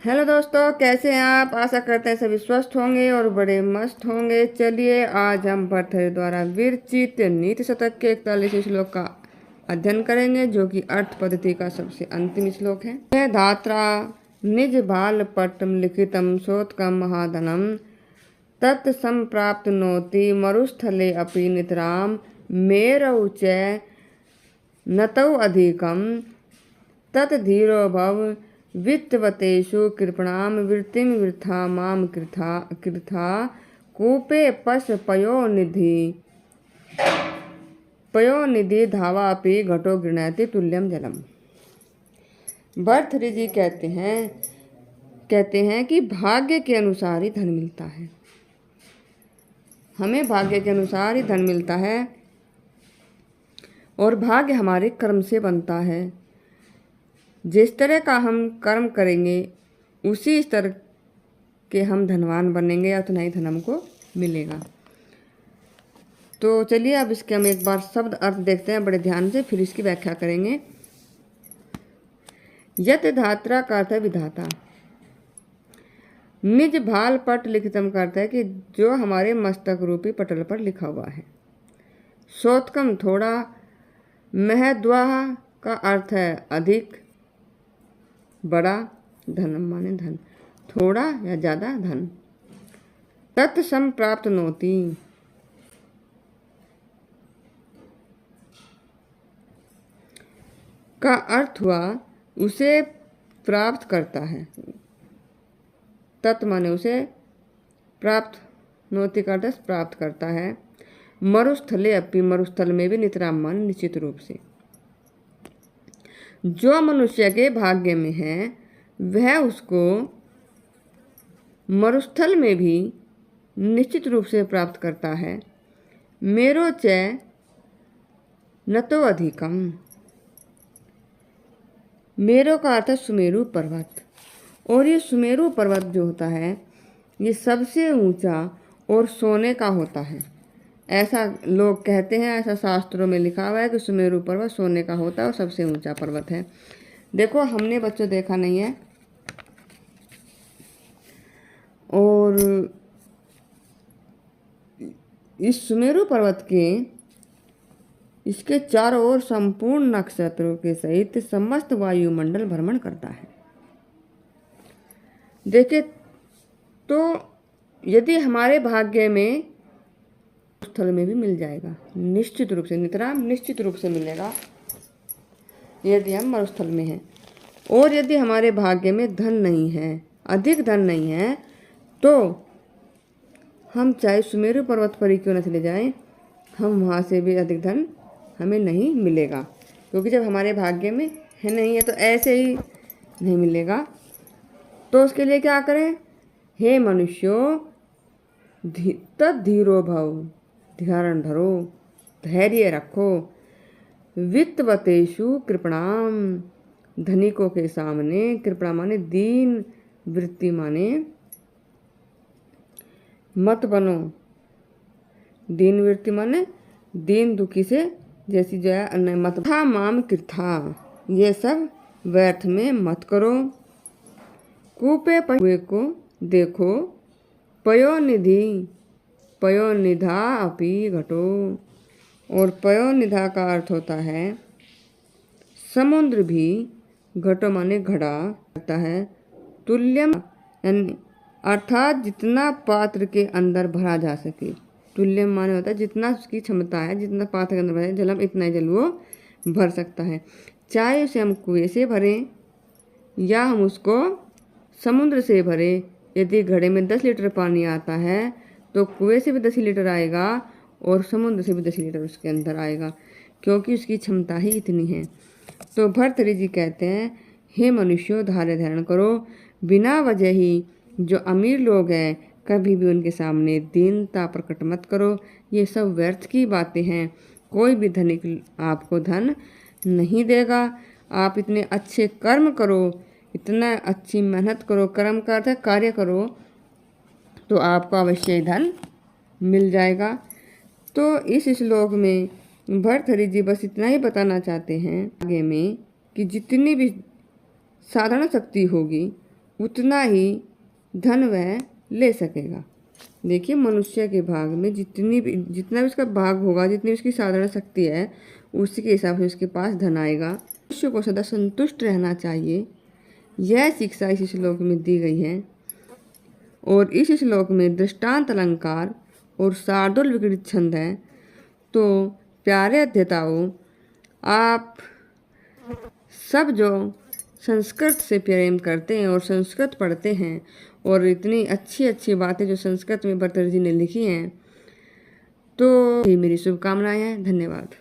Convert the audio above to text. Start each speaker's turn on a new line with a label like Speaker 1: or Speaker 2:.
Speaker 1: Hello दोस्तों, कैसे हैं आप। आशा करते हैं सभी स्वस्थ होंगे और बड़े मस्त होंगे। चलिए आज हम भर्तृहरि द्वारा विरचित नीति शतक के 41 श्लोक का अध्ययन करेंगे, जो कि अर्थ पद्धति का सबसे अंतिम श्लोक है। यह धात्रा निज बाल पट्टम लिखितम शोतकम महाधनम तत्संप्राप्त नोति मरुस्थले अपि नितराम मेरौ च नतौ अधिकम ततधीरो भव वित्तवतेषु कृपणाम वृत्तिं वृथा माम कृथा कूपे पश पयोनिधि धावापि घटो गृह्णाति तुल्यम जलम। भर्तृहरि जी कहते हैं कि भाग्य के अनुसार ही धन मिलता है। हमें भाग्य के अनुसार ही धन मिलता है और भाग्य हमारे कर्म से बनता है। जिस तरह का हम कर्म करेंगे उसी स्तर के हम धनवान बनेंगे या उतना ही धन हमको मिलेगा। तो चलिए अब इसके हम एक बार शब्द अर्थ देखते हैं बड़े ध्यान से, फिर इसकी व्याख्या करेंगे। यत धात्रा का अर्थ है विधाता। निज भाल पट लिखितम का अर्थ है कि जो हमारे मस्तक रूपी पटल पर लिखा हुआ है। शोतकम थोड़ा, महद्वाह का अर्थ है अधिक, बड़ा, धनम माने धन, थोड़ा या ज़्यादा धन। तत्सम प्राप्त नोति का अर्थ हुआ उसे प्राप्त करता है। तत् माने उसे, प्राप्त, नोति का अर्थ प्राप्त करता है। मरुस्थले अपि, मरुस्थल में भी नितराम मान निश्चित रूप से। जो मनुष्य के भाग्य में है वह उसको मरुस्थल में भी निश्चित रूप से प्राप्त करता है। मेरो च नतो अधिकम। मेरो का अर्थ है सुमेरु पर्वत, और ये सुमेरु पर्वत जो होता है ये सबसे ऊंचा और सोने का होता है। ऐसा लोग कहते हैं, ऐसा शास्त्रों में लिखा हुआ है कि सुमेरु पर्वत सोने का होता है और सबसे ऊंचा पर्वत है। देखो हमने बच्चों देखा नहीं है, और इस सुमेरु पर्वत के इसके चारों ओर संपूर्ण नक्षत्रों के सहित समस्त वायुमंडल भ्रमण करता है। देखिए तो यदि हमारे भाग्य में स्थल में भी मिल जाएगा निश्चित रूप से, नितराम निश्चित रूप से मिलेगा यदि हम मरुस्थल में हैं। और यदि हमारे भाग्य में धन नहीं है, अधिक धन नहीं है, तो हम चाहे सुमेरु पर्वत पर ही क्यों न चले जाएं, हम वहाँ से भी अधिक धन हमें नहीं मिलेगा, क्योंकि जब हमारे भाग्य में है नहीं है तो ऐसे ही नहीं मिलेगा। तो उसके लिए क्या करें? हे मनुष्यों तद्धीरो भव, ध्यान धरो, धैर्य रखो। वित्तवतेषु कृपणाम, धनिकों के सामने, कृपणा माने दीन, वृत्ति माने मत बनो। दीन वृत्ति माने दीन दुखी से जैसी जो है अन्य मत। था माम कृथा, ये सब व्यर्थ में मत करो। कूपे कुएं को देखो, पयोनिधि पयोनिधा अपि घटो, और पयोनिधा का अर्थ होता है समुद्र भी, घटो माने घड़ा होता है, तुल्यम यानी अर्थात जितना पात्र के अंदर भरा जा सके। तुल्यम माने होता है जितना उसकी क्षमता है, जितना पात्र के अंदर भरा है जलम, इतना ही जल वो भर सकता है। चाहे उसे हम कुएं से भरें या हम उसको समुद्र से भरें। यदि घड़े में 10 लीटर पानी आता है तो कुएं से भी 10 लीटर आएगा और समुद्र से भी 10 लीटर उसके अंदर आएगा, क्योंकि उसकी क्षमता ही इतनी है। तो भर्तृहरि जी कहते हैं, हे मनुष्यों धैर्य धारण करो। बिना वजह ही जो अमीर लोग हैं कभी भी उनके सामने दीनता प्रकट मत करो। ये सब व्यर्थ की बातें हैं। कोई भी धनिक आपको धन नहीं देगा। आप इतने अच्छे कर्म करो, इतना अच्छी मेहनत करो, कर्म का अर्थ है कार्य करो, तो आपको अवश्य धन मिल जाएगा। तो इस श्लोक में भर्तृहरि जी बस इतना ही बताना चाहते हैं आगे में कि जितनी भी साधारण शक्ति होगी उतना ही धन वह ले सकेगा। देखिए, मनुष्य के भाग में जितना भी उसका भाग होगा, जितनी उसकी साधारण शक्ति है, उसी के हिसाब से उसके पास धन आएगा। मनुष्य को सदा संतुष्ट रहना चाहिए, यह शिक्षा इस श्लोक में दी गई है। और इस श्लोक में दृष्टांत अलंकार और शार्दूल विकृत छंद है। तो प्यारे अध्येताओं, आप सब जो संस्कृत से प्रेम करते हैं और संस्कृत पढ़ते हैं और इतनी अच्छी अच्छी बातें जो संस्कृत में भर्तृहरि जी ने लिखी हैं, तो ये मेरी शुभकामनाएं हैं। धन्यवाद।